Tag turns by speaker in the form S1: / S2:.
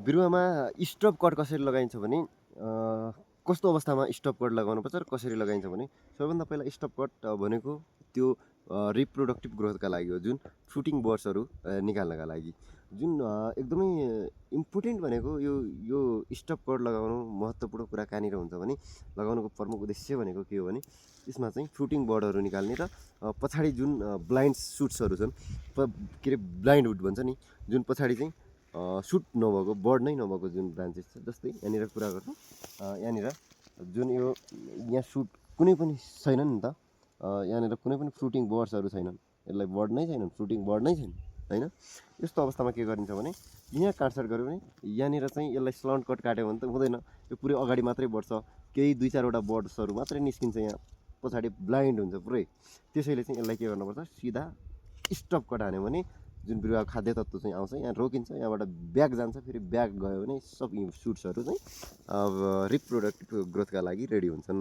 S1: बिरुवामा stop cut कसरी लगाइन्छ भने कस्तो अवस्थामा स्टप कट लगाउनुपर्छ र कसरी लगाइन्छ भने सबैभन्दा पहिला स्टप कट भनेको त्यो रिप्रोडक्टिभ ग्रोथका लागि हो, जुन फ्रुटिङ बर्ड्सहरू निकाल्नका लागि। जुन एकदमै इम्पोर्टेन्ट भनेको यो स्टप कट लगाउनु महत्त्वपूर्ण कुरा कहाँनिर हुन्छ भने लगाउनुको प्रमुख उद्देश्य भनेको के हो भने यसमा चाहिँ फ्रुटिङ बर्डहरू निकाल्ने र पछाडि जुन ब्लाइन्ड सुट्सहरू छन्, के अरे ब्लाइन्ड वुड भन्छ नि, जुन पछाडि चाहिँ सुट नभएको बर्ड नै नभएको जुन ब्रान्चेस छ। जस्तै यहाँनिर कुरा गर्नु, यहाँनिर जुन यहाँ सुट कुनै पनि छैन नि त, यहाँनिर कुनै पनि फ्रुटिङ बर्ड्सहरू छैनन्, यसलाई बर्ड नै छैनन्, फ्रुटिङ बर्ड नै छैन होइन। यस्तो अवस्थामा के गरिन्छ भने यहाँ काटछाट गऱ्यो भने यहाँनिर चाहिँ यसलाई स्लन्ट कट काट्यो भने त हुँदैन, यो पुरै अगाडि मात्रै बढ्छ, केही 2-4वटा बर्ड्सहरू मात्रै निस्किन्छ, यहाँ पछाडि ब्लाइन्ड हुन्छ पुरै। त्यसैले चाहिँ यसलाई के गर्नुपर्छ, सिधा स्टप कट हान्यो भने जुन बिरुवा खाद्य तत्त्व चाहिँ आउँछ यहाँ रोकिन्छ, यहाँबाट ब्याक जान्छ, फेरि ब्याक गयो भने सब सुट्सहरू चाहिँ रिप्रोडक्टिभ ग्रोथका लागि रेडी हुन्छन्।